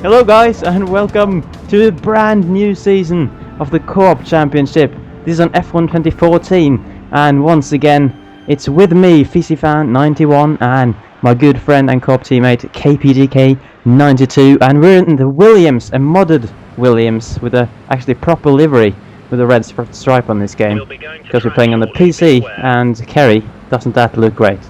Hello guys and welcome to the brand new season of the Co-op Championship. This is on F1 2014 and once again it's with me, Fisi fan 91 and my good friend and co-op teammate KPGK 92 and we're in the Williams, a modded Williams with a actually proper livery with a red stripe on this game because we're playing on the PC and Kerry, doesn't that look great?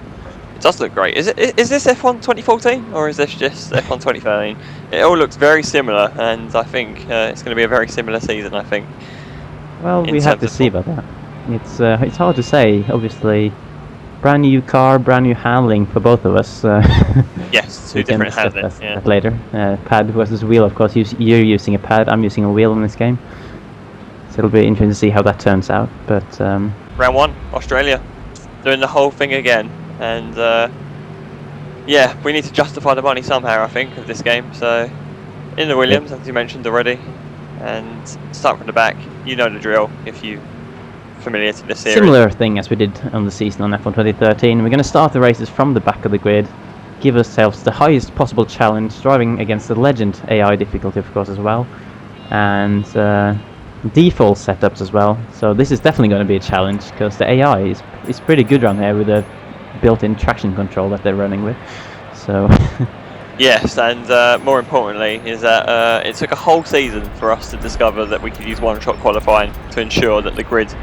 It does look great. Is this F1 2014 or is this just F1 2013? It all looks very similar, and I think it's going to be a very similar season. I think. Well, we have to see about that. It's hard to say. Obviously, brand new car, brand new handling for both of us. Yes, two different handling. That later. Pad versus wheel. Of course, you're using a pad. I'm using a wheel in this game. So it'll be interesting to see how that turns out. But round one, Australia, doing the whole thing again. And yeah, we need to justify the money somehow, I think, of this game. So, in the Williams, as you mentioned already, and start from the back. You know the drill if you're familiar to this series. Similar thing as we did on the season on F1 2013. We're going to start the races from the back of the grid, give ourselves the highest possible challenge, driving against the legend AI difficulty, of course, as well, and default setups as well. So this is definitely going to be a challenge because the AI is pretty good around here with the built-in traction control that they're running with. So yes, and more importantly is that it took a whole season for us to discover that we could use one-shot qualifying to ensure that the grid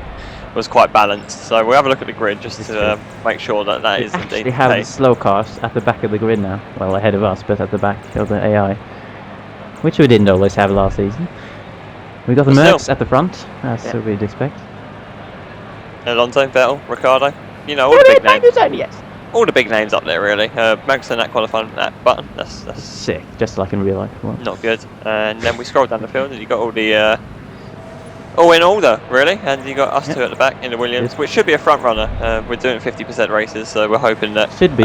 was quite balanced. So we'll have a look at the grid just to make sure that that is indeed the case. We have the slow cars at the back of the grid now. Well, ahead of us, but at the back of the AI, which we didn't always have last season. We got the Mercs at the front, as we'd expect. Alonso, Vettel, Ricciardo. You know, all the big names. Yes. All the big names up there, really. Magnussen at qualifying that button. That's sick, just like in real life. Well. Not good. And then we scroll down the field, and you got all the all in order, really. And you got us two at the back in the Williams, which should be a front runner. We're doing 50% races, so we're hoping that should be.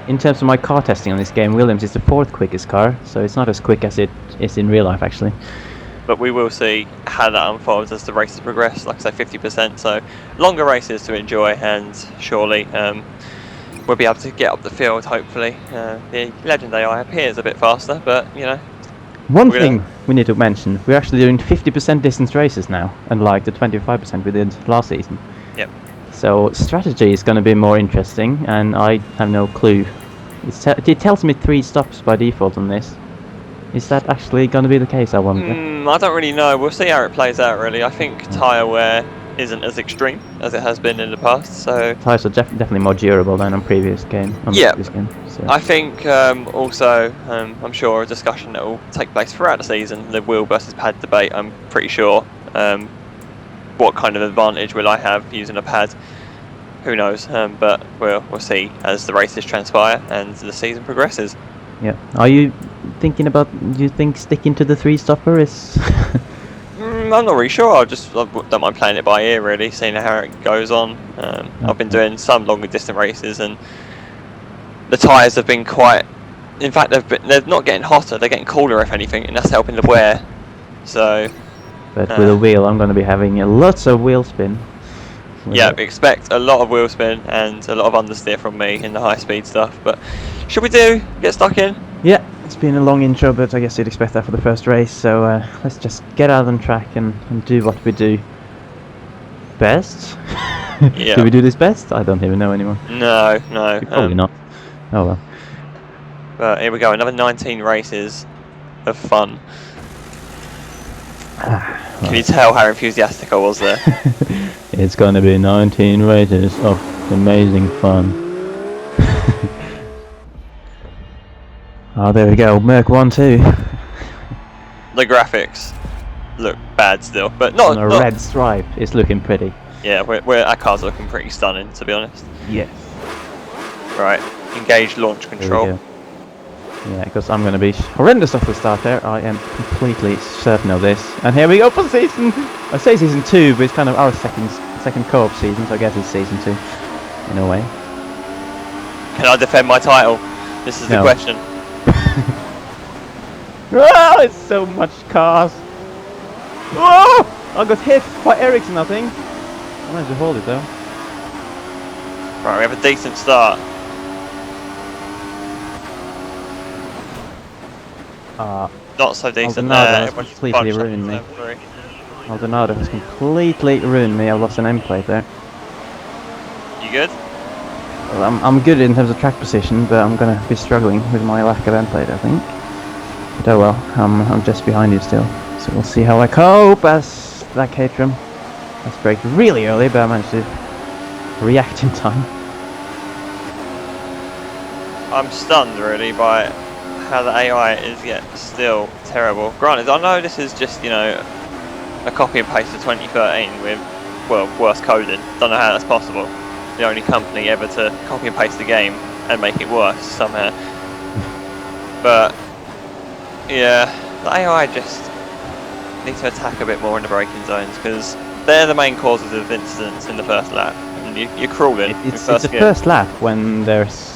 In terms of my car testing on this game, Williams is the 4th quickest car, so it's not as quick as it is in real life, actually. But we will see how that unfolds as the races progress. Like I say, 50%, so longer races to enjoy, and surely we'll be able to get up the field. Hopefully, the Legend AI appears a bit faster, but you know. One thing we need to mention: we're actually doing 50% distance races now, unlike the 25% we did last season. Yep. So strategy is going to be more interesting, and I have no clue. It tells me 3 stops by default on this. Is that actually going to be the case, I wonder? I don't really know. We'll see how it plays out, really. I think tyre wear isn't as extreme as it has been in the past, so... Tyres are definitely more durable than on previous game. So. I think also, I'm sure a discussion that will take place throughout the season, the wheel versus pad debate, I'm pretty sure. What kind of advantage will I have using a pad? Who knows? But we'll see as the races transpire and the season progresses. Yeah. Are you thinking about? Do you think sticking to the 3-stopper is? I'm not really sure. I don't mind playing it by ear, really, seeing how it goes on. I've been doing some longer distance races, and the tyres have been quite. In fact, they're not getting hotter; they're getting cooler, if anything, and that's helping the wear. So. But with a wheel, I'm going to be having lots of wheel spin. Yeah, expect a lot of wheel spin and a lot of understeer from me in the high-speed stuff. But should we get stuck in? Yeah, it's been a long intro, but I guess you'd expect that for the first race. So let's just get out on track and do what we do best. Yeah. Do we do this best? I don't even know anymore. No. Probably not. Oh well. But here we go, another 19 races of fun. Can you tell how enthusiastic I was there? It's going to be 19 races of amazing fun. Oh, there we go. Merc 1-2. The graphics look bad still, but not. On a red stripe, it's looking pretty. Yeah, our car's looking pretty stunning, to be honest. Yes. Right, engage launch control. Yeah, because I'm going to be horrendous off the start there. I am completely certain of this. And here we go for season. I say season 2, but it's kind of our second co-op season, so I guess it's season 2 in a way. Can I defend my title? This is the question. Oh, it's so much cars. Oh, I got hit by Ericsson, I think. I managed to hold it though. Right, we have a decent start. not so decent Maldonado there. has Everyone's just completely bunched up ruined to me. turn three. Maldonado has completely ruined me. I've lost an end plate there. You good? Well, I'm good in terms of track position, but I'm gonna be struggling with my lack of end plate, I think. But oh well, I'm just behind you still. So we'll see how I cope as that Caterham has braked really early, but I managed to react in time. I'm stunned really by how the AI is yet still terrible. Granted, I know this is just, you know, a copy and paste of 2013 with, well, worse coding. Don't know how that's possible. The only company ever to copy and paste the game and make it worse somehow. But yeah, the AI just needs to attack a bit more in the braking zones because they're the main causes of incidents in the first lap. And you're crawling. It's the first lap when there's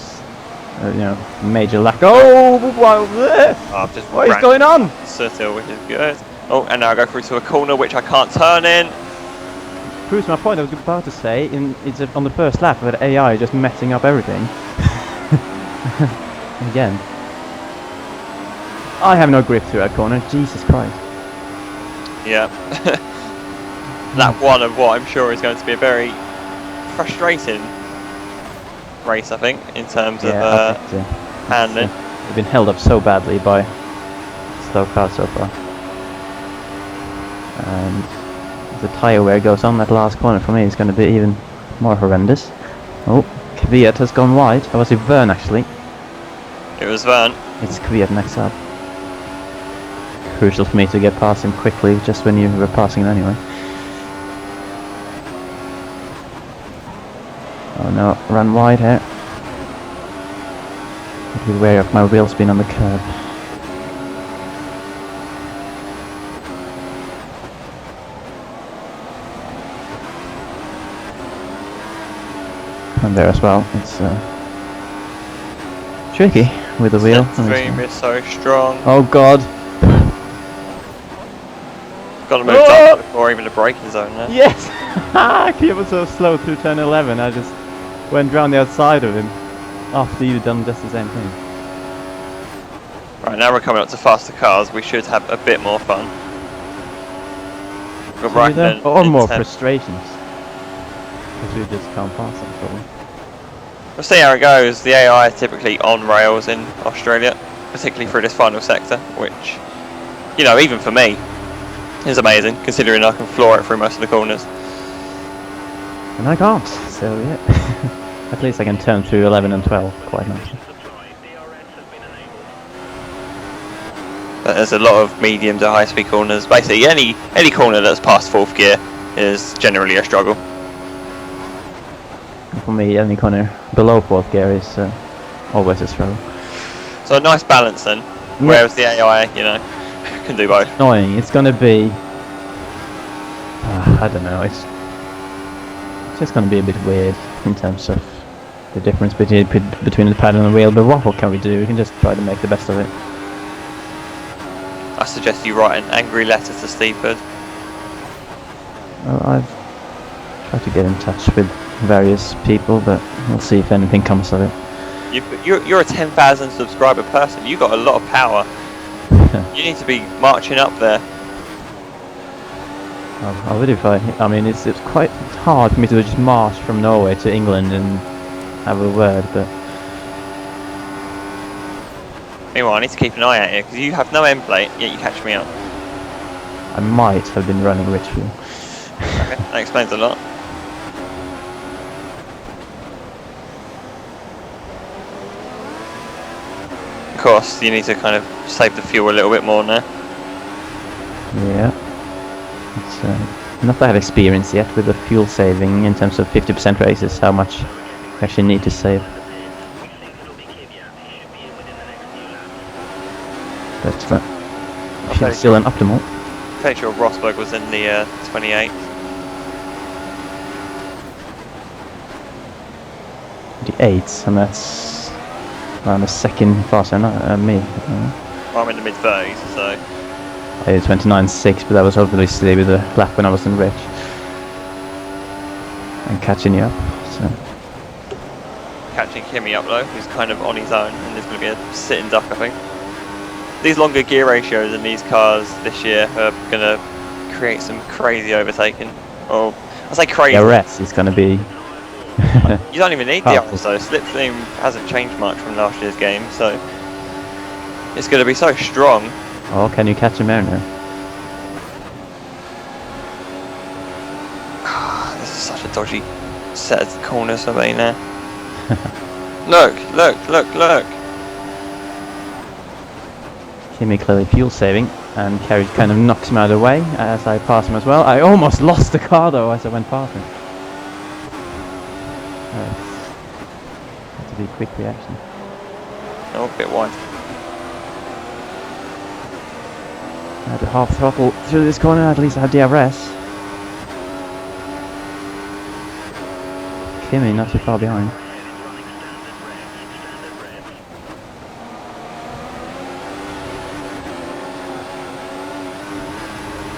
you know, major lack. Oh, what is going on? Surtil, which is good. Oh, and now I go through to a corner which I can't turn in. Proves my point. I was about to say, it's on the first lap where the AI just messing up everything. Again, I have no grip through that corner. Jesus Christ. Yeah. Lap one of what I'm sure is going to be a very frustrating race, I think, in terms of handling. We've been held up so badly by slow cars so far. And the tyre wear goes on that last corner for me is going to be even more horrendous. Oh, Kvyat has gone wide. Or was it Vern actually? It was Vern. It's Kvyat next up. Crucial for me to get past him quickly just when you were passing him anyway. Oh no, run wide here. I'd be wary of my wheel spin on the curb. And there as well, it's tricky with the wheel. The stream is so strong. Oh god. Got to move up before even the braking zone there. Yes! He was so slow through turn 11, I just went round the outside of him after you'd done just the same thing. Right, now we're coming up to faster cars, we should have a bit more fun. Or more frustrations. Because we just can't pass them, probably. We'll see how it goes. The AI is typically on rails in Australia, particularly through this final sector, which, you know, even for me, is amazing, considering I can floor it through most of the corners. And I can't, so yeah. At least I can turn through 11 and 12 quite nicely. But there's a lot of medium to high speed corners. Basically, any corner that's past 4th gear is generally a struggle. For me, any corner below 4th gear is always a struggle. So a nice balance then, whereas the AI, you know, can do both. Annoying. It's gonna be. I don't know. It's just gonna be a bit weird in terms of the difference between the pad and the wheel. But what can we do? We can just try to make the best of it. I suggest you write an angry letter to Steepard. Well, I've tried to get in touch with various people, but we'll see if anything comes of it. You're a 10,000 subscriber person. You've got a lot of power. You need to be marching up there. I would if I mean, it's quite hard for me to just march from Norway to England and have a word, but... Meanwhile, I need to keep an eye out here, because you have no end plate, yet you catch me up. I might have been running rich fuel. Okay, that explains a lot. Of course, you need to kind of save the fuel a little bit more now. Yeah. It's not that I have experience yet with the fuel saving in terms of 50% races, how much you actually need to save. But fuel's still an optimal. I'm pretty sure Rosberg was in the 28th. The 8th, and that's around a second faster than me. Well, I'm in the mid 30s, so. I did 29.6, but that was obviously with the lap when I was in rich. And catching you up, so. Catching Kimmy up though, who's kind of on his own, and there's going to be a sitting duck, I think. these longer gear ratios in these cars this year are gonna create some crazy overtaking. Or I say crazy. DRS is going to be. You don't even need Powerful. DRS though. Slipstream hasn't changed much from last year's game, so it's going to be so strong. Oh, can you catch him there now? This is such a dodgy set of corners for me now. Look, look, look, look. Kimi clearly fuel saving, and Kerry kind of knocks him out of the way as I pass him as well. I almost lost the car though as I went past him. Had to be quick reaction. Oh, a bit wide. I had to half throttle through this corner, at least I had DRS. Kimi not too far behind.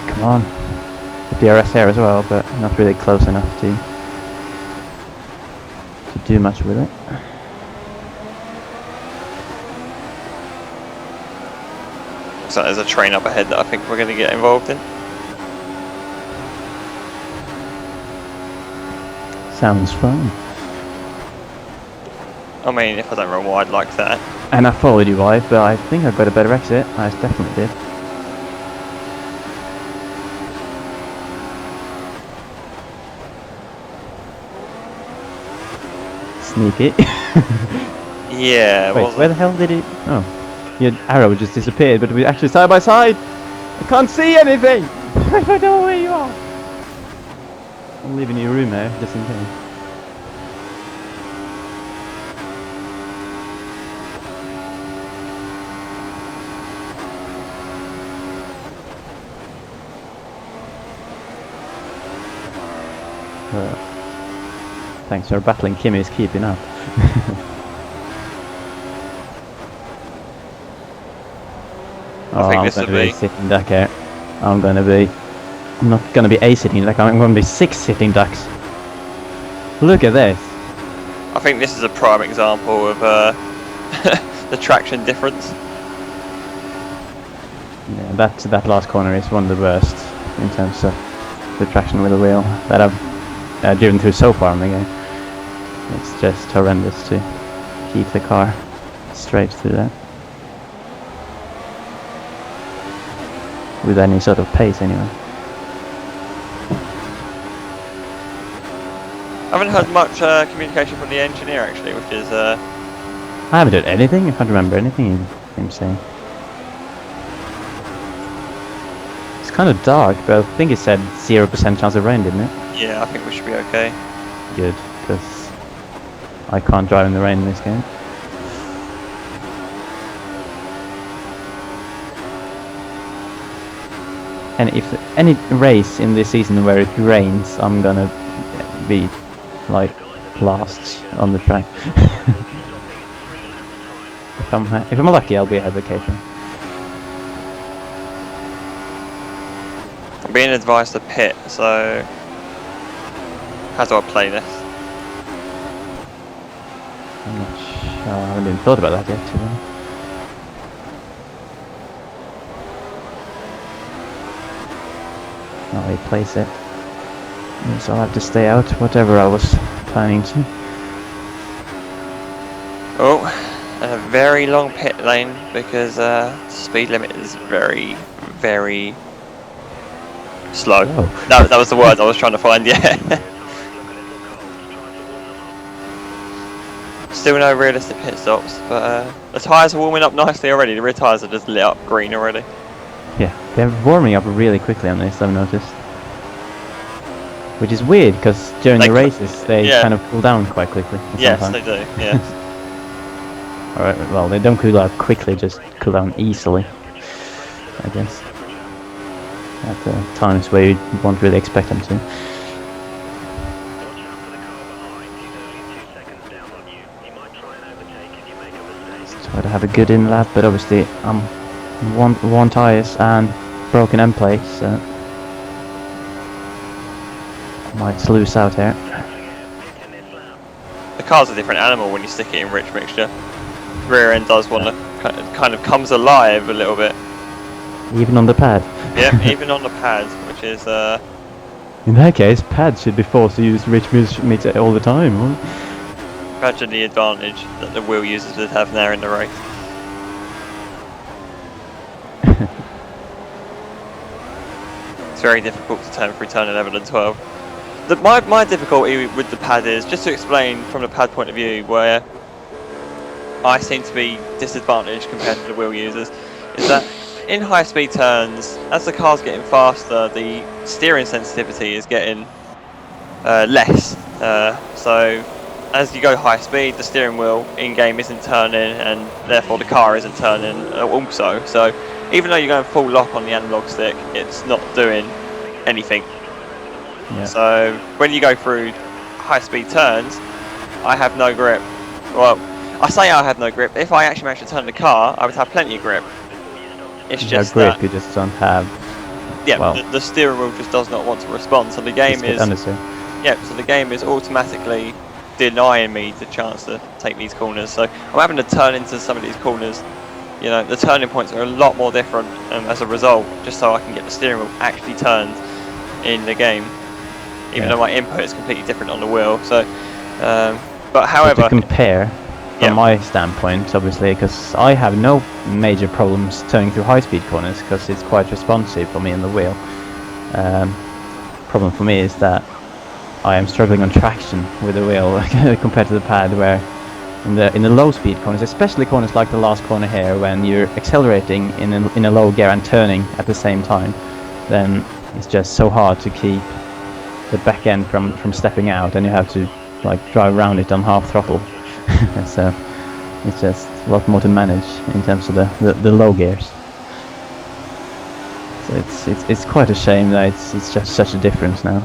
Come on. The DRS here as well, but not really close enough to do much with it. So there's a train up ahead that I think we're going to get involved in. Sounds fun. I mean, if I don't run wide like that. And I followed you wide, but I think I got a better exit. I definitely did. Sneaky. Yeah. Wait, where the hell did it? Oh, your arrow just disappeared, but we actually side by side. I can't see anything. I don't know where you are. I'm leaving you room there, just in case. Thanks for battling. Kimi is keeping up. I think I'm this going to would be be sitting duck here. I'm not going to be a sitting duck. I'm going to be 6 sitting ducks. Look at this. I think this is a prime example of the traction difference. Yeah, that last corner is one of the worst in terms of the traction with the wheel that I've driven through so far in the game. It's just horrendous to keep the car straight through that with any sort of pace anyway. I haven't heard much communication from the engineer actually, which is I haven't done anything. I can't remember anything him saying. It's kind of dark, but I think it said 0% chance of rain, didn't it? yeah, I think we should be okay. Good, because I can't drive in the rain in this game. And if any race in this season where it rains, I'm gonna be like last on the track. If I'm lucky, I'll be ahead occasionally. I'm being advised to pit, so how do I play this? I'm not sure. I haven't even thought about that yet, to be honest. I'll replace it. So I'll have to stay out, whatever I was planning to. Oh, and a very long pit lane because speed limit is very, very slow. Oh. No, that was the word I was trying to find, yeah. Still no realistic pit stops, but the tyres are warming up nicely already. The rear tyres are just lit up green already. Yeah, they're warming up really quickly on this, I've noticed. Which is weird, because during the races they kind of cool down quite quickly. Yes, sometimes. they do, yes. Alright, well, they don't cool out quickly, just cool down easily, I guess. At the times where you won't really expect them to. Just try to have a good in lap, but obviously I'm one tyres and broken end plates, so I might lose out here. The car's a different animal when you stick it in rich mixture. Rear end does want to kind of comes alive a little bit. Even on the pad. Yeah, even on the pad, which is in that case, pads should be forced to use rich meat all the time. Huh? imagine the advantage that the wheel users would have there in the race. It's very difficult to turn through turn 11 and 12. My difficulty with the pad is, just to explain from the pad point of view, where I seem to be disadvantaged compared to the wheel users, is that in high speed turns, as the car's getting faster, the steering sensitivity is getting less. So as you go high speed, the steering wheel in game isn't turning, and therefore the car isn't turning also. So even though you're going full lock on the analog stick, it's not doing anything. Yeah. So when you go through high speed turns, I have no grip. Well, I say I have no grip. If I actually managed to turn the car, I would have plenty of grip. It's just grip, that you just don't have. yeah, well, the steering wheel just does not want to respond. So the game is so the game is automatically denying me the chance to take these corners. So I'm having to turn into some of these corners. You know, the turning points are a lot more different as a result, just so I can get the steering wheel actually turned in the game, even though my input is completely different on the wheel. So, but however, to compare from my standpoint, obviously, because I have no major problems turning through high-speed corners because it's quite responsive for me on the wheel. Problem for me is that I am struggling on traction with the wheel compared to the pad, where in the low-speed corners, especially corners like the last corner here, when you're accelerating in a low gear and turning at the same time, then it's just so hard to keep the back end from stepping out, and you have to like drive around it on half throttle. So it's just a lot more to manage in terms of the low gears. So it's quite a shame that it's just such a difference now.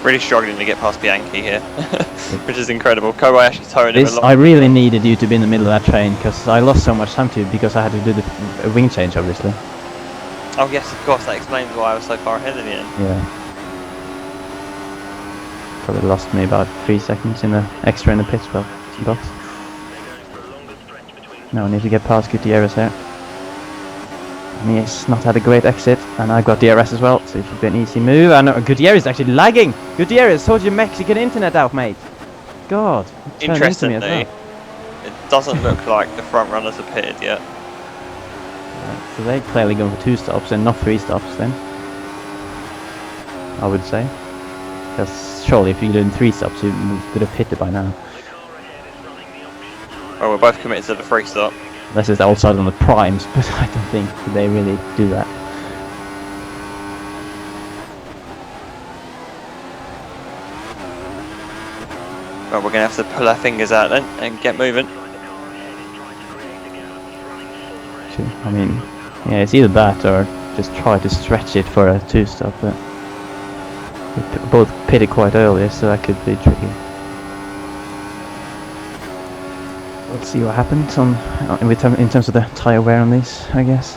Really struggling to get past Bianchi here, which is incredible. Kobayashi towing him along. I really needed you to be in the middle of that train because I lost so much time to you because I had to do the wing change, obviously. Oh yes, of course, that explains why I was so far ahead in the end. Yeah. Probably lost me about 3 seconds in the extra in the pit box. Now I need to get past Gutierrez here. And he's not had a great exit, and I got DRS as well, so it should be an easy move. And Gutierrez is actually lagging! Gutierrez, sort your Mexican internet out, mate! God, interestingly, into me as well. It doesn't look like the front runners are pitted yet. Right, so they're clearly going for 2 stops and not 3 stops then, I would say. Because surely if you're doing 3 stops, you could have hit it by now. Well, we're both committed to the 3 stop. Unless it's outside on the primes, but I don't think they really do that. Well, we're going to have to pull our fingers out then and get moving. I mean, yeah, it's either that or just try to stretch it for a 2 stop, but we both pitted quite early, so that could be tricky. Let's see what happens in terms of the tyre wear on these, I guess.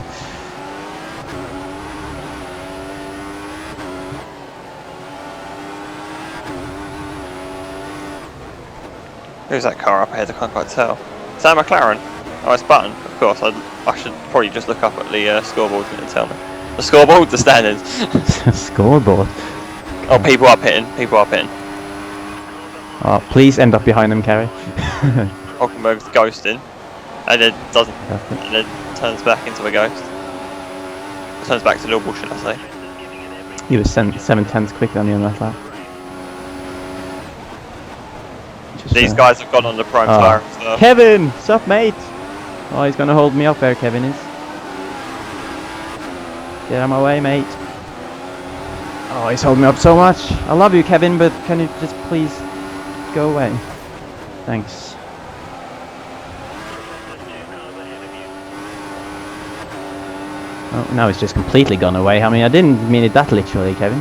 Who's that car up ahead? I can't quite tell. Is that McLaren? Oh, it's Button, of course. I should probably just look up at the scoreboard and tell me. The scoreboard, the standards. Scoreboard? Oh, people are pitting. People are pitting. Oh, please end up behind them, Kerry. Hulkenberg's ghosting, and then doesn't, and then turns back into a ghost. Turns back to normal, should I say? He was 7/10 quicker than you on that lap. These guys have gone on the prime tyre as well. Kevin, sup, mate? Oh, he's gonna hold me up there. Kevin is. Get out of my way, mate. Oh, he's holding me up so much. I love you, Kevin, but can you just please go away? Thanks. Oh, now it's just completely gone away. I mean, I didn't mean it that literally, Kevin.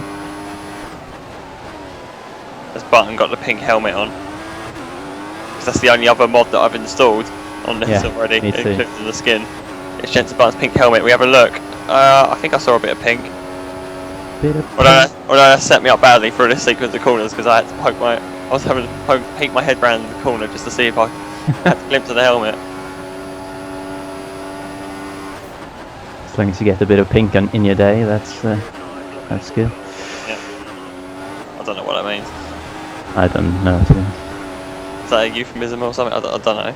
Has Button got the pink helmet on? Because that's the only other mod that I've installed on this already, including the skin. It's Jensen Button's pink helmet. We have a look. I think I saw a bit of pink. Although that set me up badly for this sequence of corners because I had to I was having to peek my head round the corner just to see if I had a glimpse of the helmet. As long as you get a bit of pink in your day, that's good. Yeah. I don't know what that means. I don't know. Too. Is that a euphemism or something? I don't know.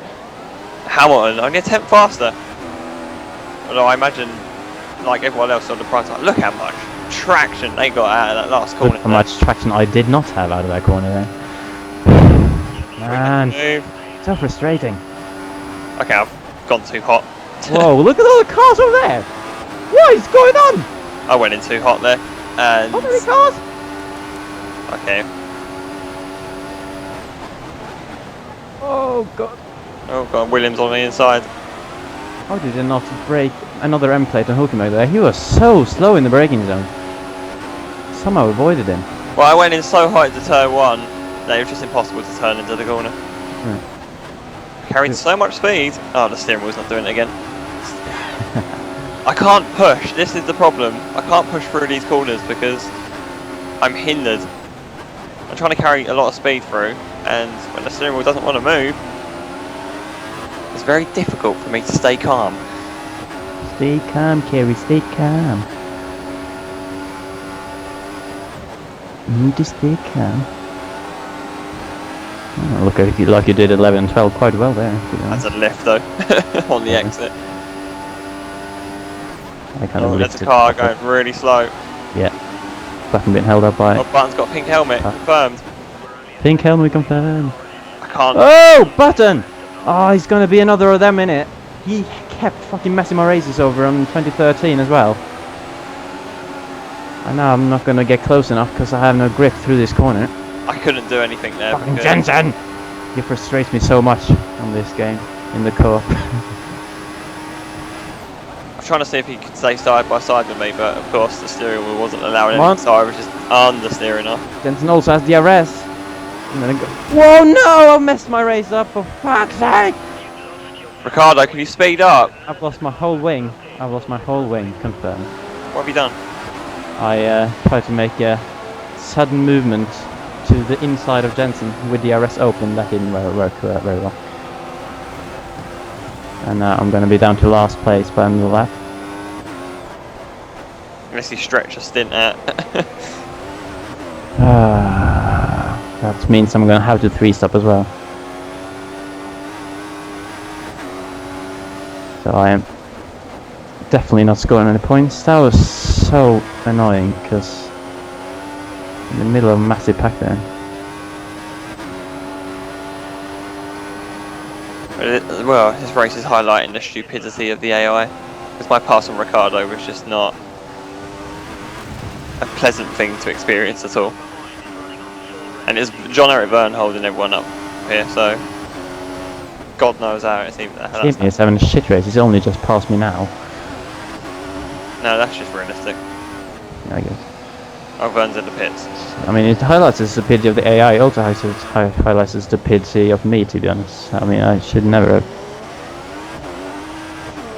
Hamilton, only a tenth faster. Although I imagine, like everyone else on the prize, like, look how much traction they got out of that last corner. Look how much traction I did not have out of that corner there. Man, so frustrating. Okay, I've gone too hot. Whoa, look at all the cars over there! What is going on? I went in too hot there. And How many cars? okay. Oh god. Oh god, Williams on the inside. How did he not break another M plate on Hulkenberg there? He was so slow in the braking zone. Somehow avoided him. Well, I went in so high to turn 1 that it was just impossible to turn into the corner. Carried so much speed. Oh, the steering wheel's not doing it again. I can't push. This is the problem. I can't push through these corners because I'm hindered. I'm trying to carry a lot of speed through, and when the steering wheel doesn't want to move, it's very difficult for me to stay calm. Stay calm, Kerry, stay calm. You need to stay calm. Oh, look like you did 11 and 12 quite well there. That's a lift though, on the exit. There's a car going really slow. Yeah. Button being held up by... Oh, Button's got a pink helmet, confirmed. Pink helmet confirmed. I can't... Oh, Button! Oh, he's going to be another of them in it. He kept fucking messing my races over in 2013 as well. And now I'm not going to get close enough because I have no grip through this corner. I couldn't do anything there. Fucking Jensen! You frustrate me so much on this game, in the co-op. I'm trying to see if he could stay side by side with me, but of course the steering wheel wasn't allowing anything, so I was just understeering off. Jensen also has DRS. And then I go, whoa, no! I messed my race up, for fuck's sake! Ricardo, can you speed up? I've lost my whole wing. I've lost my whole wing, confirmed. What have you done? I tried to make a sudden movement to the inside of Jensen with the DRS open. That didn't work very well. And I'm going to be down to last place by the end of the lap. Unless you stretch a stint out. That means I'm going to have to 3-stop as well. So I am definitely not scoring any points. That was so annoying because in the middle of a massive pack there. Well, this race is highlighting the stupidity of the AI. Because my pass on Ricardo was just not a pleasant thing to experience at all. And it's John Eric Verne holding everyone up here, so God knows how it's even. He's having a shit race. He's only just passed me now. No, that's just realistic. Yeah, I guess. Oh, Verne's in the pits. I mean, it highlights the stupidity of the AI. It also highlights the stupidity of me, to be honest. I mean, I should never have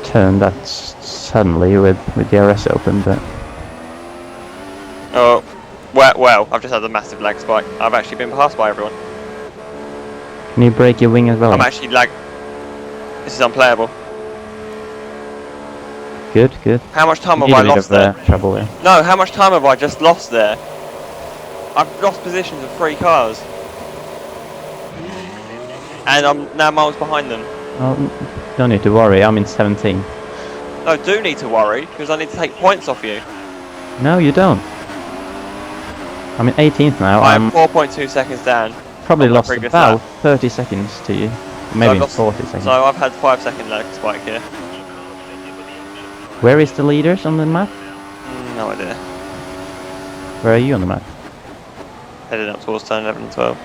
turned that suddenly with DRS open, but... Oh, well, I've just had a massive lag spike. I've actually been passed by everyone. Can you break your wing as well? I'm actually This is unplayable. Good, good. How much time have I lost there? Trouble there? No, how much time have I just lost there? I've lost positions of 3 cars. And I'm now miles behind them. Oh, don't need to worry, I'm in 17. No, I do need to worry, because I need to take points off you. No, you don't. I'm in 18th now. I'm 4.2 seconds down. Probably lost about lap. 30 seconds to you. Maybe 40 seconds. So I've had 5-second lag spike here. Where is the leaders on the map? No idea. Where are you on the map? Headed up towards turn 11 and 12. So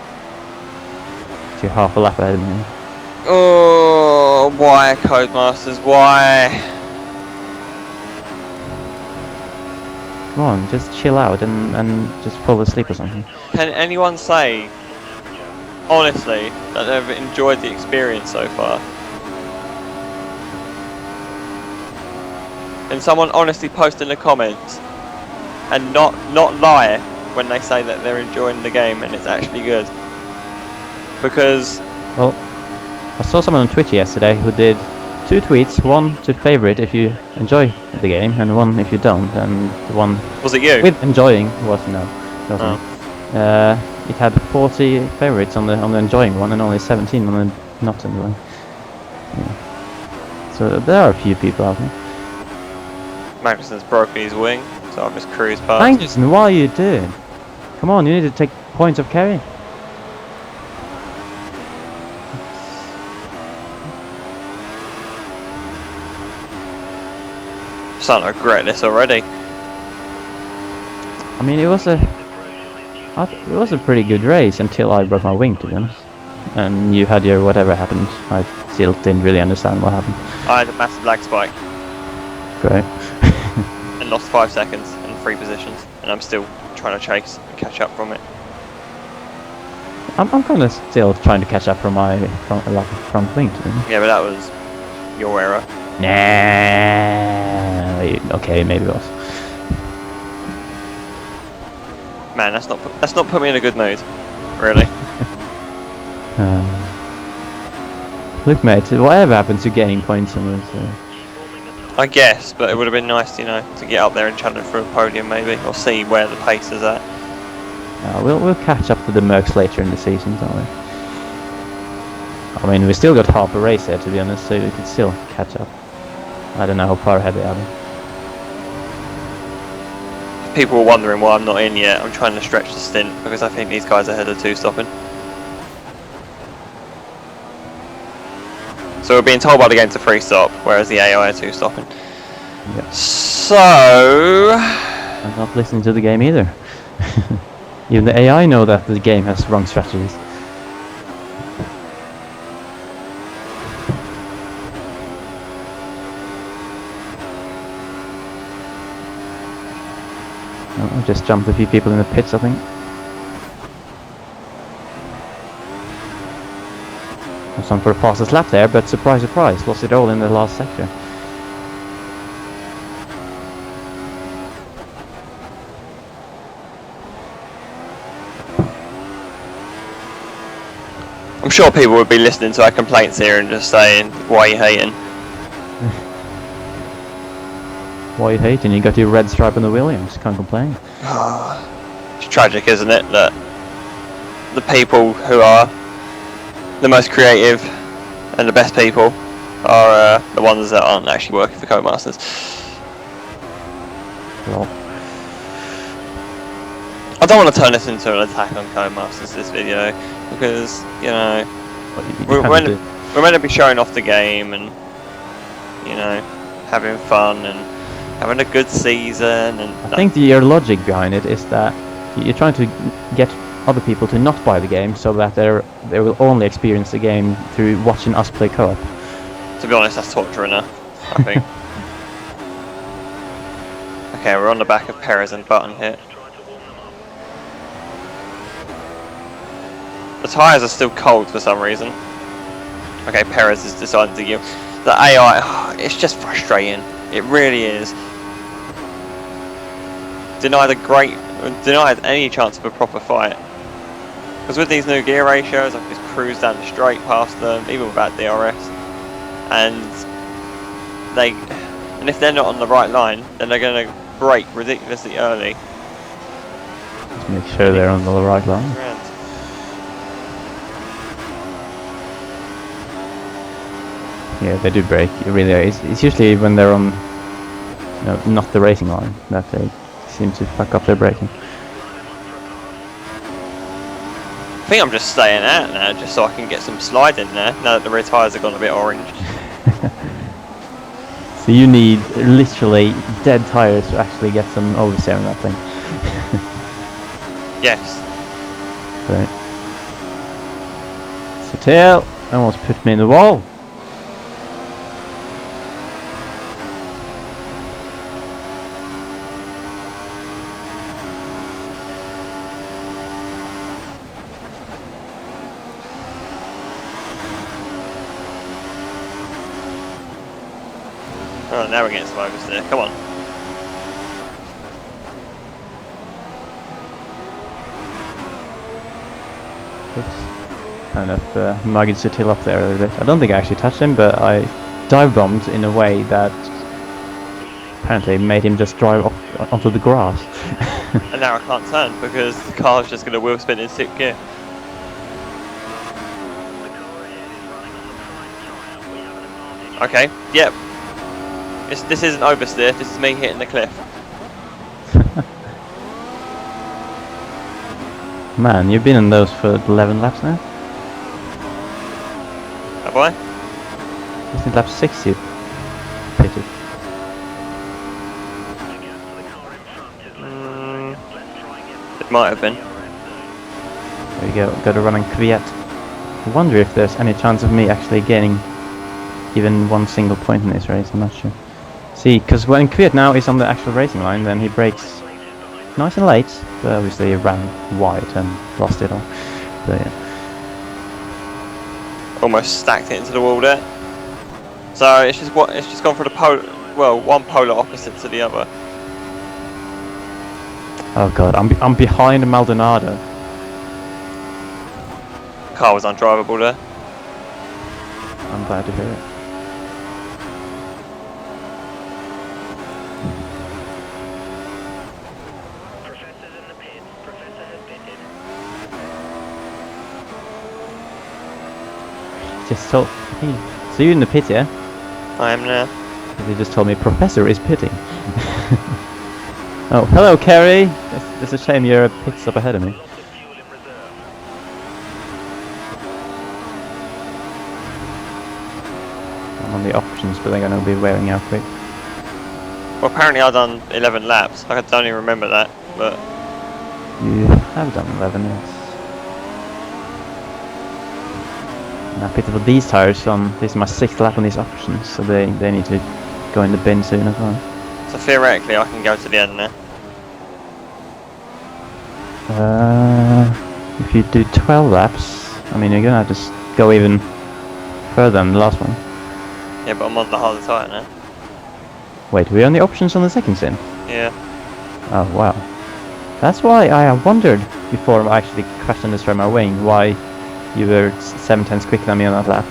you're half a lap ahead of me. Oh, why, Codemasters, why? Come on, just chill out and just fall asleep or something. Can anyone say, honestly, that they've enjoyed the experience so far? Can someone honestly post in the comments and not lie when they say that they're enjoying the game and it's actually good? Because... Well, I saw someone on Twitch yesterday who did 2 tweets. One to favorite if you enjoy the game, and one if you don't. And the one Was it you? with enjoying was no. Wasn't. It had 40 favorites on the enjoying one, and only 17 on the not enjoying. Yeah. So there are a few people out there. Magnussen's broken his wing, so I've just cruised past. Magnussen, what are you doing? Come on, you need to take points of Kerry. I'm starting to regret this already. I mean, it was a pretty good race until I broke my wing, to be honest. And you had your whatever happened. I still didn't really understand what happened. I had a massive lag spike. Great. And lost 5 seconds in 3 positions, and I'm still trying to chase and catch up from it. I'm kind of still trying to catch up from my front wing, to be honest. Yeah, but that was your error. Nah. Okay, maybe it was. Man, that's not put me in a good mood, really. Look, mate, whatever happens to gaining points on this. I guess, but it would have been nice, you know, to get up there and challenge for a podium maybe, or see where the pace is at. We'll catch up to the Mercs later in the season, don't we? I mean, we still got half a race there, to be honest, so we could still catch up. I don't know how far ahead they are. People were wondering why I'm not in yet. I'm trying to stretch the stint because I think these guys are ahead of 2 stopping. So we're being told by the game to 3 stop, whereas the AI are 2 stopping. Yep. So I'm not listening to the game either. Even the AI know that the game has wrong strategies. I just jumped a few people in the pits, I think. Was on for the fastest lap there, but surprise, surprise, lost it all in the last sector. I'm sure people would be listening to our complaints here and just saying, why are you hating? Why are you hating? You got your red stripe on the Williams, can't complain. It's tragic, isn't it, that the people who are the most creative and the best people are the ones that aren't actually working for Codemasters. Well, I don't want to turn this into an attack on Codemasters, this video, because, you know, we're meant to be showing off the game and, you know, having fun and having a good season. And I think your logic behind it is that you're trying to get other people to not buy the game so that they will only experience the game through watching us play co-op. To be honest, that's torture enough, I think. Okay, we're on the back of Perez and Button hit. The tyres are still cold for some reason. Okay, Perez has decided to give the AI. It's just frustrating. It really is. Denied any chance of a proper fight. Because with these new gear ratios, I can just cruise down the straight past them, even without DRS. And if they're not on the right line, then they're going to brake ridiculously early. Just make sure they're on the right line. Yeah, they do brake. It really is. It's usually when they're on, you know, not the racing line that they seem to fuck up their braking. I think I'm just staying out now, just so I can get some slide in there. Now that the rear tyres have gone a bit orange. So you need literally dead tires to actually get some oversteer on that thing. Yes. Right. So tail almost put me in the wall. Oh, now we're getting some oversteer. Come on. Oops. Kind of mugged Sutil up there a little bit. I don't think I actually touched him, but I dive bombed in a way that apparently made him just drive off onto the grass. And now I can't turn because the car's just going to wheel spin in 6th gear. Okay, yep. This isn't oversteer, this is me hitting the cliff. Man, you've been in those for 11 laps now? Have I? Isn't it lap 6 you pitted? It might have been. There you go, got a running Kvyat. I wonder if there's any chance of me actually getting even one single point in this race, I'm not sure. See, because when Kvyat now is on the actual racing line, then he brakes nice and late, but obviously he ran wide and lost it all. So yeah. Almost stacked it into the wall there. So it's just gone for the one polar opposite to the other. Oh god, I'm behind Maldonado. Car was undrivable there. I'm glad to hear it. Just told me. So you're in the pit, yeah? I am now. They just told me Professor is pitting. Oh, hello, Kerry. It's a shame you're a pit stop ahead of me. I'm on the options, but they're going to be wearing out quick. Well, apparently I've done 11 laps. I don't even remember that, but You have done 11, yes. And I pitted for these tires on. This is my 6th lap on these options, so they need to go in the bin soon as well. so theoretically I can go to the end now. If you do 12 laps, I mean you're gonna have to go even further than the last one. Yeah, but I'm on the harder tyre now. Wait, we're on the options on the second sim? Yeah. Oh wow. That's why I wondered before I actually crashed and destroyed my wing why you were 7/10 quicker than me on that lap.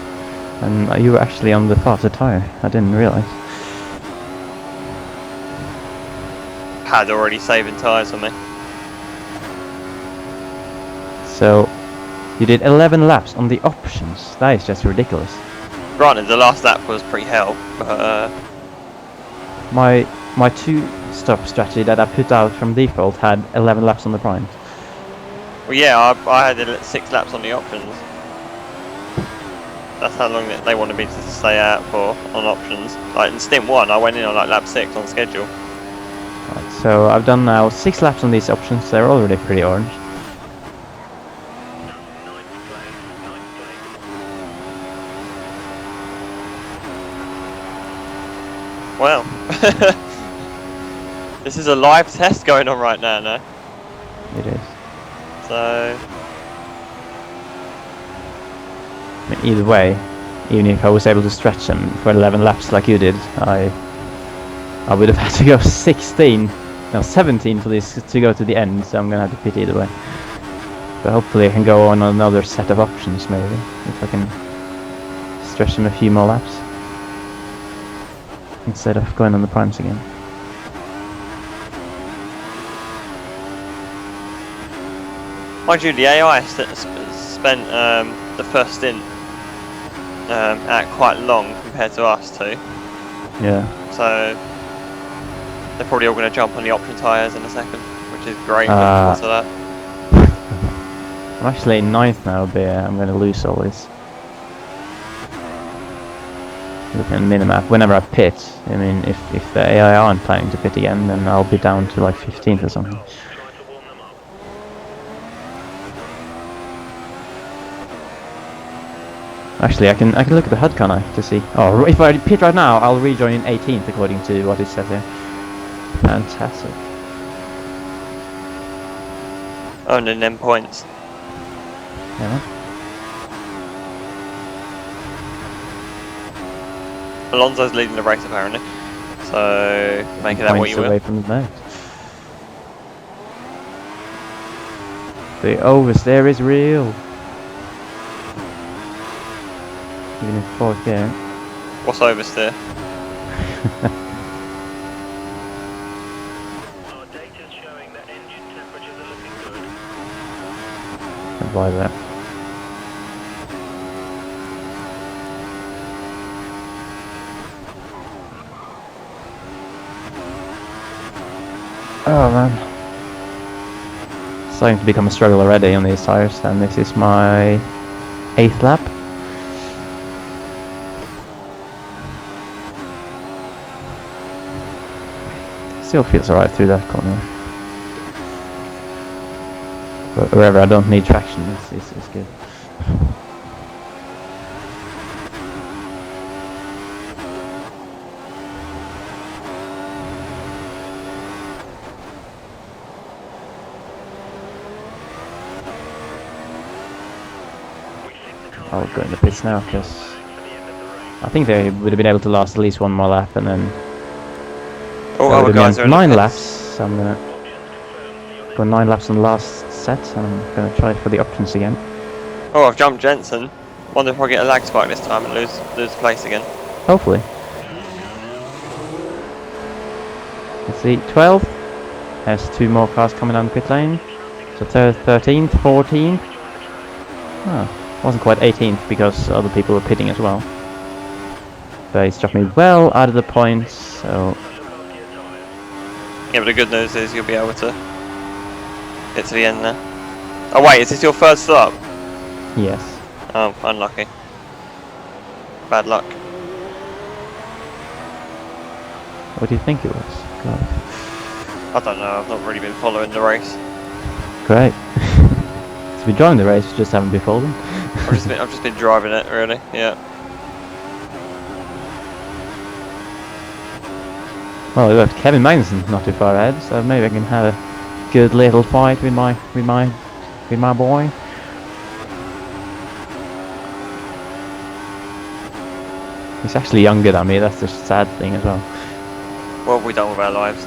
And you were actually on the faster tyre. I didn't realise. Had already saving tyres on me. So, you did 11 laps on the options. That is just ridiculous. Granted, the last lap was pretty hell, but My 2-stop strategy that I put out from default had 11 laps on the prime. well, yeah, I had 6 laps on the options. That's how long they wanted me to stay out for on options. Like in stint 1, I went in on like lap 6 on schedule. Right, so I've done now 6 laps on these options. They're already pretty orange. Well, this is a live test going on right now, no? It is. So, I mean, either way, even if I was able to stretch them for 11 laps like you did, I would have had to go 17 for this to go to the end, so I'm gonna have to pit either way. But hopefully I can go on another set of options maybe, if I can stretch them a few more laps. Instead of going on the primes again. mind you, the AI spent the first stint out quite long compared to us two. Yeah. So they're probably all going to jump on the option tyres in a second, which is great because of that. I'm actually in 9th now, but yeah, I'm going to lose all this. Looking at the minimap, whenever I pit, I mean, if the AI aren't planning to pit again, then I'll be down to like 15th or something. Actually, I can look at the HUD, can't I, to see. Oh, if I pit right now, I'll rejoin in 18th according to what it says here. Fantastic. Earning them points. Yeah. Alonso's leading the race apparently, so make it that what you Points away will. from the note. The oversteer is real. Even in 4th gear. What's oversteer? Our data's showing that engine temperatures are looking good. Buy that. Oh man. Starting to become a struggle already on these tires, and this is my 8th lap. Still feels alright through that corner. But wherever I don't need traction, it's good. I'll go in the pits now because I think they would have been able to last at least one more lap, and then Oh, other guys are in 9 the laps. pits. So I'm gonna go 9 laps on the last set, and I'm gonna try for the options again. Oh, I've jumped Jensen. Wonder if I get a lag spike this time and lose place again. Hopefully. Let's see, 12. There's 2 more cars coming down the pit lane. So 13th, 14th. Oh, wasn't quite 18th because other people were pitting as well. But he struck me well out of the points, so Yeah, but the good news is you'll be able to get to the end there. Oh wait, is this your first stop? yes. Oh, unlucky. Bad luck. What do you think it was? God. I don't know, I've not really been following the race. Great. So we driving the race, just haven't been following. I've just been driving it, really, yeah. Well, we left Kevin Magnussen not too far ahead, so maybe I can have a good little fight with my boy. He's actually younger than me. That's the sad thing as well. What have we done with our lives?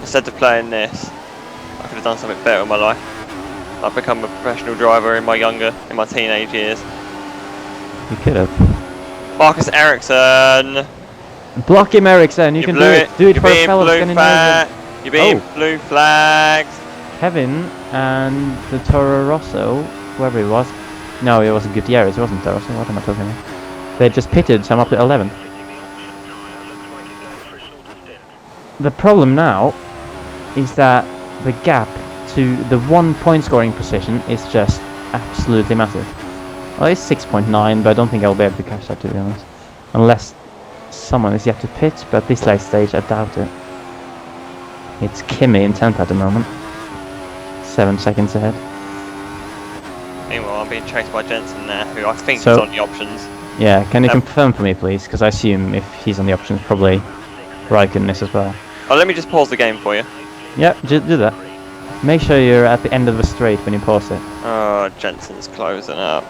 Instead of playing this, I could have done something better in my life. I've become a professional driver in my teenage years. You could have. Marcus Ericsson! Block him, Ericsson. You can do blew it. Do it You're for a being fellow blue Scandinavian. You're being Oh. blue flags! Kevin and the Toro Rosso, whoever it was. No, it wasn't Gutierrez. It wasn't Toro Rosso. What am I talking about? They just pitted, so I'm up to 11th. The problem now is that the gap to the 1 point scoring position is just absolutely massive. Well, it's 6.9, but I don't think I'll be able to catch that, to be honest. Unless someone is yet to pit, but this late stage I doubt it. It's Kimi in 10th at the moment. 7 seconds ahead. Meanwhile, I'm being chased by Jensen there, who I think So- is on the options. Yeah, can you confirm for me, please? Because I assume if he's on the options, probably Raikkonen is as well. Oh, let me just pause the game for you. Yep, do that. Make sure you're at the end of the straight when you pause it. Oh, Jensen's closing up.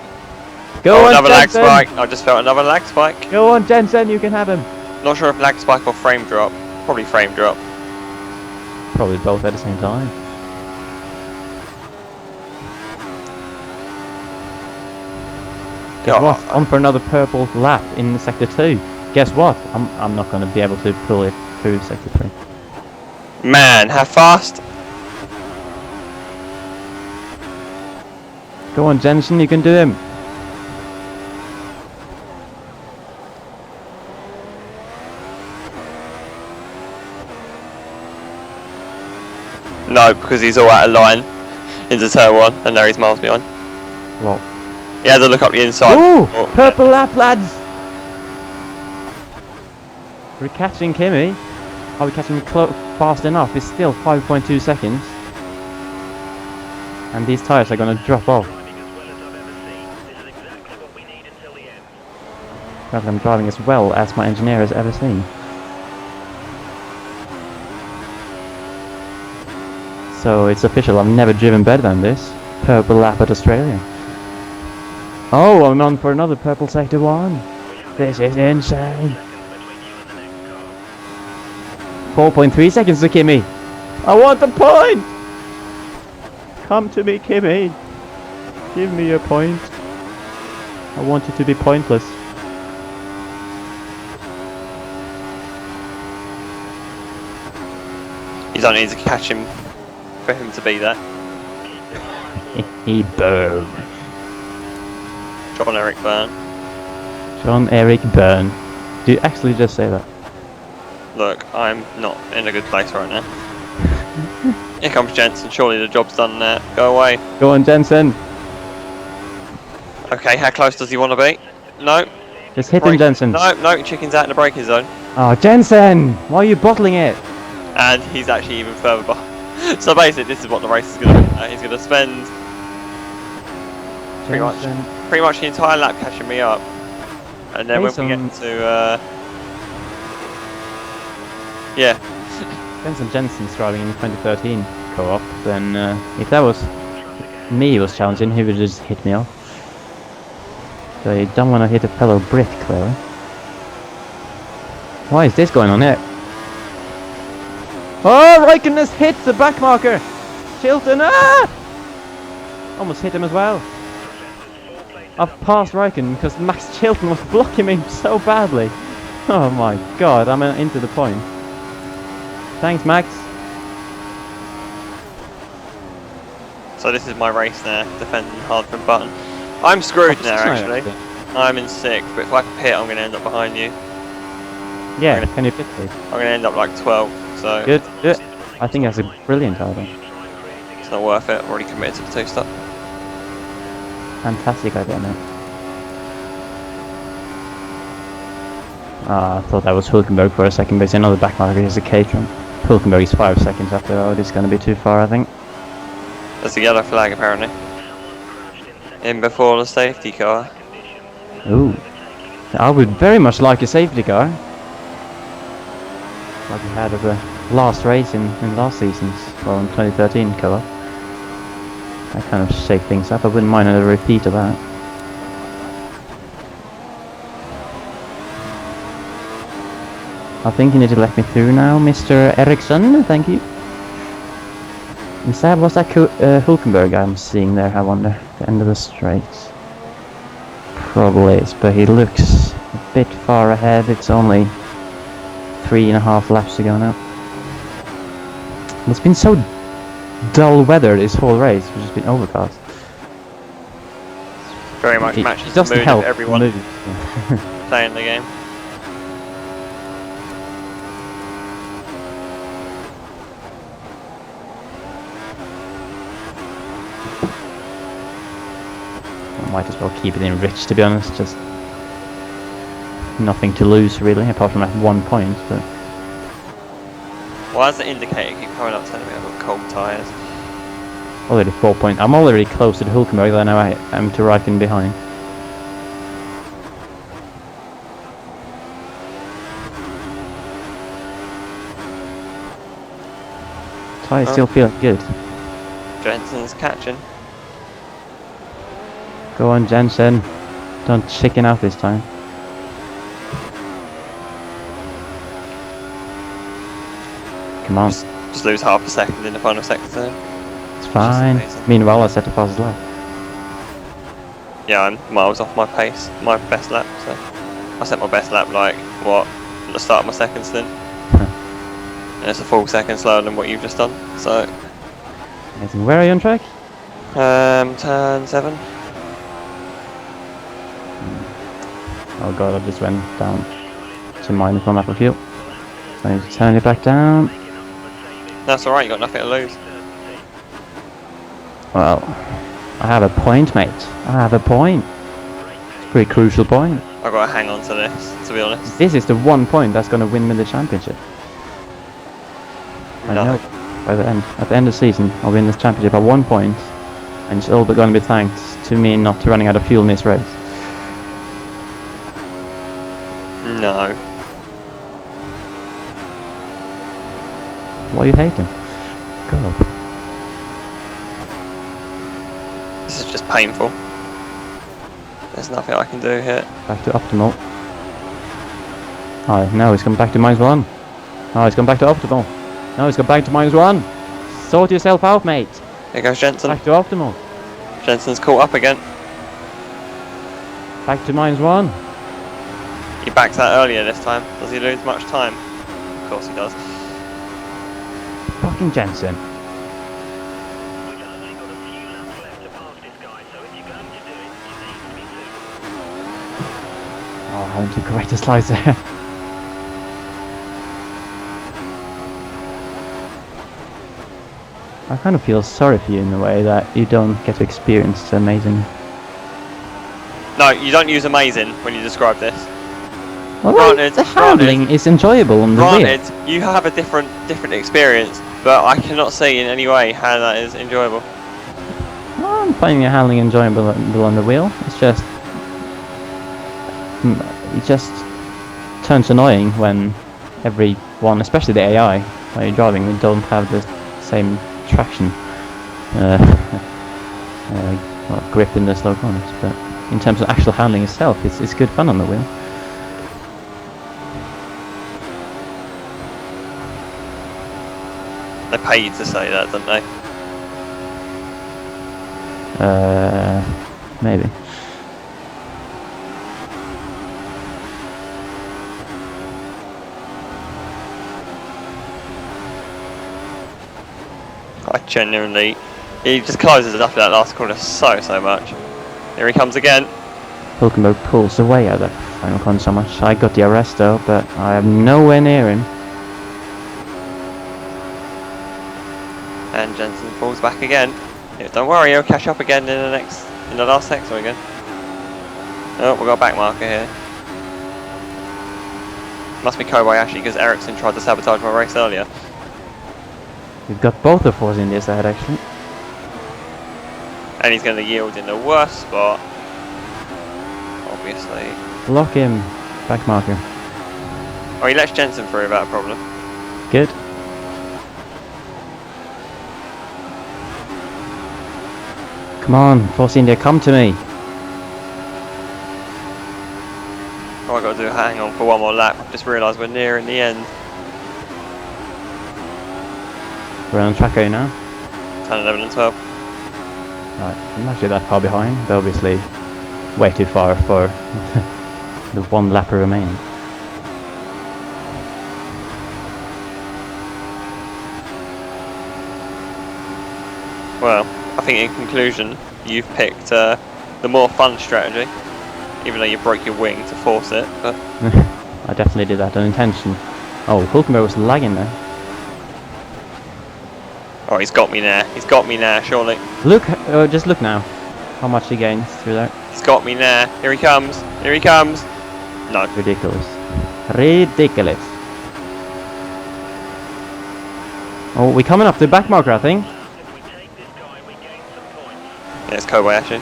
Go on, another lag Jensen! spike. I just felt another lag spike. Go on, Jensen, you can have him! Not sure if lag spike or frame drop. Probably frame drop. Probably both at the same time. Guess Yeah, what? On for another purple lap in sector 2. Guess what? I'm not going to be able to pull it through sector 3. Man, how fast? Go on, Jensen, you can do him. No, because he's all out of line into turn 1, and now he's miles behind. Well, He had to look up the inside. ooh! Oh, Purple lap, lads! We're catching Kimi. Are we catching him fast enough? It's still 5.2 seconds. And these tyres are going to drop off. Rather than driving as well as my engineer has ever seen. So it's official, I've never driven better than this. Purple lap at Australia. Oh, I'm on for another purple sector 1. This is insane. 4.3 seconds to Kimmy. I want the point! Come to me, Kimmy. Give me a point. I want it to be pointless. You don't need to catch him for him to be there. Burn. John Eric Byrne. John Eric Byrne. Did you actually just say that? Look, I'm not in a good place right now. Here comes Jensen. Surely the job's done there. Go away. Go on, Jensen. Okay, how close does he want to be? No. Just hit him, Jensen. No, chicken's out in the braking zone. Oh, Jensen! Why are you bottling it? And he's actually even further behind. So basically, this is what the race is going to be. He's going to spend pretty much the entire lap catching me up. And then when we get to... yeah. Jensen Jensen's driving in 2013 co-op, then if that was me who was challenging, he would just hit me off. So you don't want to hit a fellow Brit, clearly. Why is this going on here? Oh, Raikkonen has hit the back marker! Chilton, almost hit him as well. I've passed Raikkonen because Max Chilton was blocking me so badly. Oh my god, I'm into the point. Thanks, Max. So this is my race now, defending hard from button. I'm screwed now, actually. I'm in 6th, but if I pit, I'm going to end up behind you. Yeah, can you pit please? I'm going to end up like 12th, so... Good. I think that's a brilliant idea. It's not worth it, I've already committed to the 2-stop. Fantastic idea, mate. I thought that was Hulkenberg for a second, but it's another back marker, here's a Caterham. Hulkenberg is 5 seconds after. Oh, this is going to be too far, I think. There's a yellow flag, apparently. In before the safety car. Ooh. I would very much like a safety car. Like we had at the last race in last season's, well, in 2013 co-op. That kind of shake things up. I wouldn't mind a repeat of that. I think you need to let me through now, Mr. Eriksson. Thank you. Was that Hulkenberg I'm seeing there, I wonder? The end of the straight. Probably is, but he looks a bit far ahead. It's only 3.5 laps to go now. It's been so dull weather this whole race, which has been overcast. Very much matches the mood of everyone playing the game. Might as well keep it in rich, to be honest. Just nothing to lose really, apart from that 1 point. But why does the indicator keep coming up telling me I've got cold tyres? already 4 points. I'm already closer to Hulkenberg than I am to Raikkonen behind. Tyres still feel good. Jensen's catching. Go on, Jensen. Don't chicken out this time. Come on. Just lose half a second in the final sector there. It's fine. Meanwhile, I set the fastest lap. Yeah, I'm miles off my pace, my best lap. So I set my best lap like what at the start of my second stint, and it's a full second slower than what you've just done. So. Amazing. Where are you on track? Turn 7. Oh god, I just went down to -1 lap of fuel. So I need to turn it back down. That's alright, you got nothing to lose. Well, I have a point, mate. I have a point. It's a pretty crucial point. I've got to hang on to this, to be honest. This is the 1 point that's going to win me the championship. I know. At the end of the season, I'll win this championship by 1 point, and it's all but going to be thanks to me not running out of fuel in this race. No. Why are you hating? God. This is just painful. There's nothing I can do here. Back to optimal. Oh, no, he's come back to -1. Oh, he's gone back to optimal. No, he's gone back to -1. Sort yourself out, mate. Here goes Jensen. Back to optimal. Jensen's caught up again. Back to -1. He backs out earlier this time. Does he lose much time? Of course he does. Fucking Jensen. We've only got a few laps left to pass this guy, so if you're going to do it, you need to be soon. Oh, having to correct the slides there. I kind of feel sorry for you in a way that you don't get to experience amazing. No, you don't use amazing when you describe this. Well, Granted, the handling is enjoyable on the wheel. Granted, you have a different experience, but I cannot see in any way how that is enjoyable. Well, I'm finding the handling enjoyable on the wheel. It's just it just turns annoying when everyone, especially the AI, when you're driving, we don't have the same traction grip in the slow corners. But in terms of actual handling itself, it's good fun on the wheel. They pay you to say that, don't they? Maybe. I genuinely... He just closes it after that last corner so much. Here he comes again. Hulkenberg pulls away at that final corner so much. I got the arrest though, but I am nowhere near him. And Jensen falls back again. Yeah, don't worry, he'll catch up again in the last sector again. Oh, we've got a back marker here. Must be Kobayashi because Ericsson tried to sabotage my race earlier. We've got both of us in this ahead actually. And he's going to yield in the worst spot. Obviously. Lock him. Back marker. Oh, he lets Jensen through without a problem. Good. Come on, Force India, come to me. All I've got to do is hang on for one more lap. I've just realised we're near in the end. We're on track A now. 10, 11 and 12. Right, I'm actually that far behind, but obviously way too far for the one lap remaining. Well, I think in conclusion, you've picked the more fun strategy, even though you broke your wing to force it. But I definitely did that on intention. Oh, Hulkenberg was lagging there. oh, he's got me now. He's got me now, surely. Look, just look now, how much he gains through there. He's got me now. Here he comes. Here he comes. No. Ridiculous. Ridiculous. Oh, we're coming up to the back marker, I think. If we take this guy, we gain some points. Yeah, it's Kobayashi.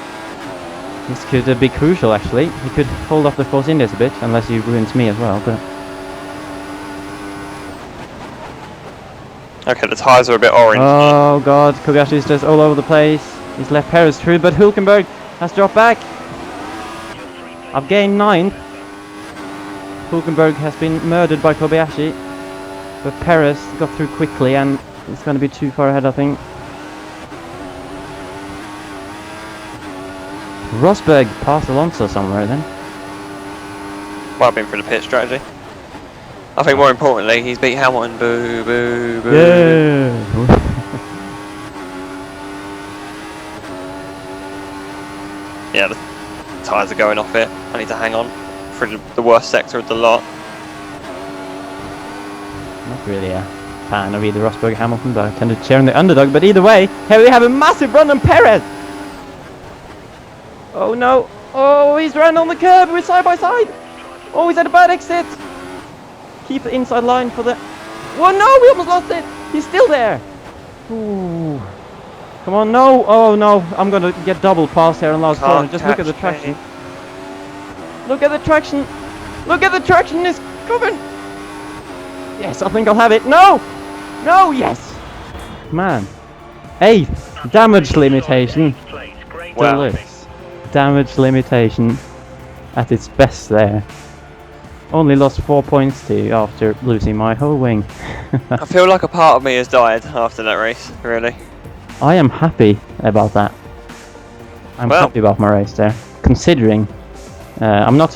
This could be crucial, actually. He could hold off the Force Indies a bit, unless he ruins me as well, but... Okay, the tyres are a bit orange. Oh god, Kobayashi's just all over the place. He's left Perez through, but Hulkenberg has dropped back. I've gained 9th. Hulkenberg has been murdered by Kobayashi, but Perez got through quickly and it's going to be too far ahead, I think. Rosberg passed Alonso somewhere then. Might have been for the pit strategy. I think more importantly, he's beat Hamilton. Boo, boo, boo. Yeah. Yeah, the tyres are going off it. I need to hang on for the worst sector of the lot. Not really a fan of either Rosberg or Hamilton, but I tend to cheer on the underdog. But either way, here we have a massive run on Perez. Oh no! Oh, he's run on the curb. We're side by side. Oh, he's at a bad exit. Keep the inside line for the... Oh no, we almost lost it. He's still there. Ooh. Come on, no. Oh no, I'm gonna get double pass here on last corner. Just look at the traction. Look at the traction. Look at the traction. It's coming. Yes, I think I'll have it. No! No, yes! Man. 8th. Damage limitation. Wow. Deluxe. Damage limitation at its best there. only lost 4 points to you after losing my whole wing. I feel like a part of me has died after that race, really. I am happy about that. I'm Well- happy about my race there, considering I'm not.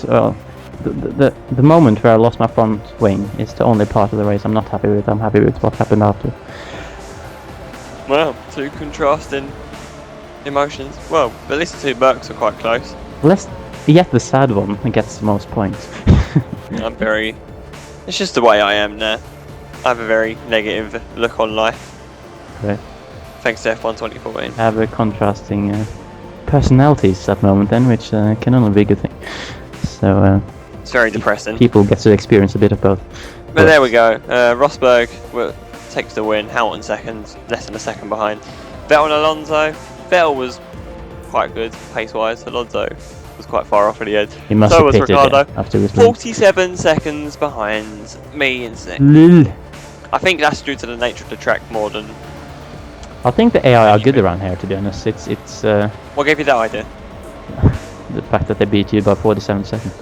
The moment where I lost my front wing is the only part of the race I'm not happy with. I'm happy with what happened after. Well, two contrasting emotions. Well, at least the two Mercs are quite close. Yet the sad one gets the most points. I'm very... It's just the way I am now. I have a very negative look on life. Right. Thanks to F1 2014. Have a contrasting personalities at the moment then, which can only be a good thing. So It's very depressing. people get to experience a bit of both. But there we go. Rosberg takes the win. Hamilton second, less than a second behind. Vettel and Alonso. Vettel was quite good pace-wise. Alonso was quite far off at the end. He must So have was pitted Ricardo. after his 47 seconds behind me in sixth. Lul. I think that's due to the nature of the track more than... I think the AI are good around here, to be honest. It's What gave you that idea? the fact that they beat you by 47 seconds.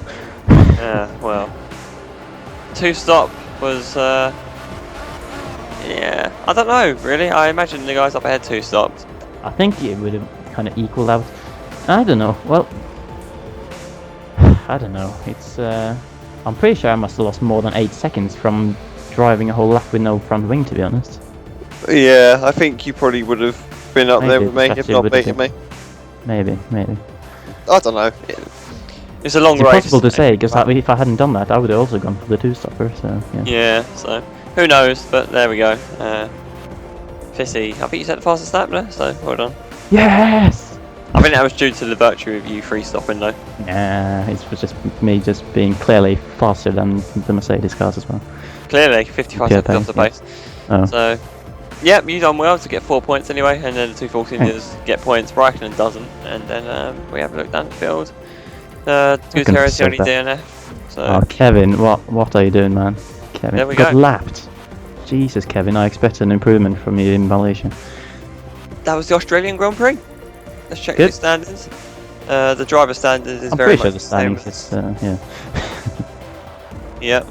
Well, two stop was, yeah, I don't know, really. I imagine the guys up ahead two stopped. I think it would have kind of equaled out. I don't know. Well, I don't know. It's I'm pretty sure I must have lost more than 8 seconds from driving a whole lap with no front wing, to be honest. Yeah, I think you probably would have been up there Maybe, with me if actually not would have beating me. Maybe. I don't know. It's a long It's race. impossible to say, because if I hadn't done that, I would have also gone for the two-stopper, so yeah. Yeah, so who knows, but there we go. Fisi, I think you set the fastest lap there, so well done. Yes! I think that was due to the virtue of you free stopping though. Nah, it was just me just being clearly faster than the Mercedes cars as well. Clearly, 55 Pure seconds off the pace, pace. Oh. So, yep, you done well to get 4 points anyway, and then the 214ers get points. Raikkonen doesn't, and then we have a look down the field. Gutierrez the say only that. DNF. So Oh, Kevin, what are you doing, man? Kevin, There we got go. lapped. Jesus, Kevin, I expect an improvement from you in Malaysia. that was the Australian Grand Prix. Let's check Good. the standings. The driver standings is I'm very pretty sure much the the same. standings is, yeah. Yep.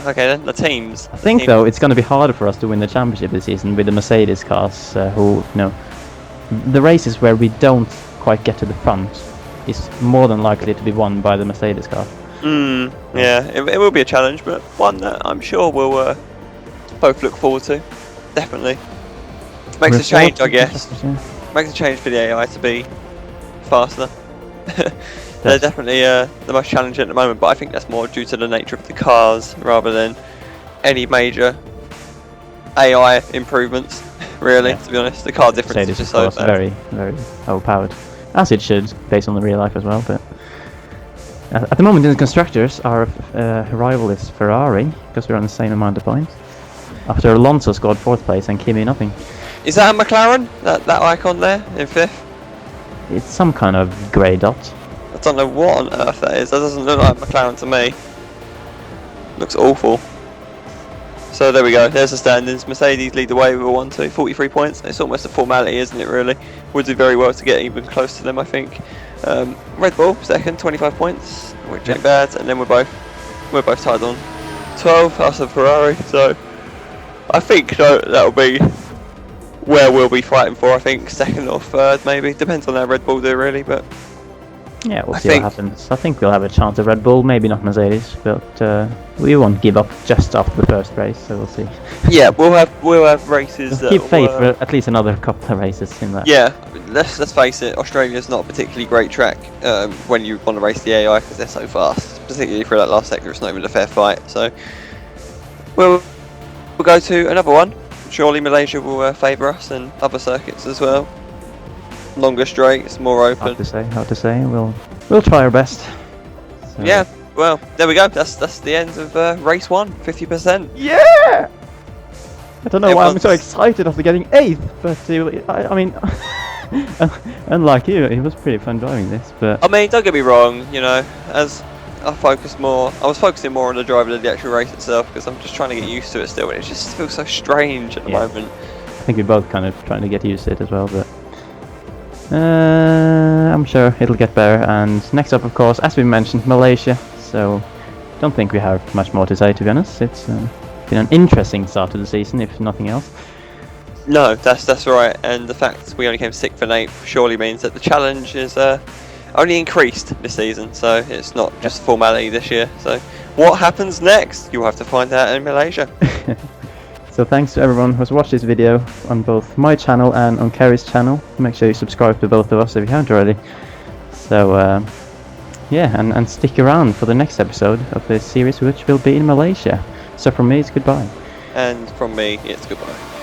Okay then, the teams. I think though it's going to be harder for us to win the championship this season with the Mercedes cars, who, the races where we don't quite get to the front is more than likely to be won by the Mercedes car. Yeah, it will be a challenge, but one that I'm sure we'll both look forward to. Definitely. Makes a change, I guess. Makes a change for the AI to be faster. They're definitely the most challenging at the moment, but I think that's more due to the nature of the cars rather than any major AI improvements, really, Yeah. to be honest. The car difference Mercedes, is of just so course, bad. very, very overpowered, as it should, based on the real life as well. But at the moment in the constructors, our rival is Ferrari, because we're on the same amount of points. After Alonso scored 4th place and Kimi nothing. Is that a McLaren? That icon there in 5th? It's some kind of grey dot. I don't know what on earth that is. That doesn't look like McLaren to me. Looks awful. So there we go. There's the standings. Mercedes lead the way with a 1-2, 43 points. It's almost a formality, isn't it? Really, would do very well to get even close to them. I think. Red Bull second, 25 points, which ain't bad. And then we're both tied on 12. Us and Ferrari. So I think that'll be where we'll be fighting for. I think second or third, maybe. Depends on how Red Bull do, really. But Yeah, we'll I see think- what happens. I think we'll have a chance at Red Bull, maybe not Mercedes, but we won't give up just after the first race, so we'll see. yeah, we'll have races. We'll keep that faith will, for at least another couple of races in that. Yeah, let's face it. Australia's not a particularly great track when you want to race the AI because they're so fast. Particularly for that last sector, it's not even a fair fight. So we'll go to another one. Surely Malaysia will favour us and other circuits as well. Longer straights, more open. Hard to say. We'll try our best. So, Yeah. Well, there we go. That's the end of race 1. 50%. Yeah! I don't know why I'm so Everyone's- excited after getting 8th, but I mean, unlike you, it was pretty fun driving this, but I mean, don't get me wrong. You know, as I was focusing more on the driver than the actual race itself because I'm just trying to get used to it still, and it just feels so strange at the Yeah. moment. I think we're both kind of trying to get used to it as well, but I'm sure it'll get better. And next up, of course, as we mentioned, Malaysia. So don't think we have much more to say, to be honest. It's been an interesting start to the season, if nothing else. No, that's right. And the fact we only came 6th and 8th surely means that the challenge is only increased this season. So it's not just formality this year. So what happens next? You'll have to find out in Malaysia. So thanks to everyone who's watched this video on both my channel and on Kerry's channel. Make sure you subscribe to both of us if you haven't already. So yeah, and stick around for the next episode of this series, which will be in Malaysia. So from me, it's goodbye. And from me, it's goodbye.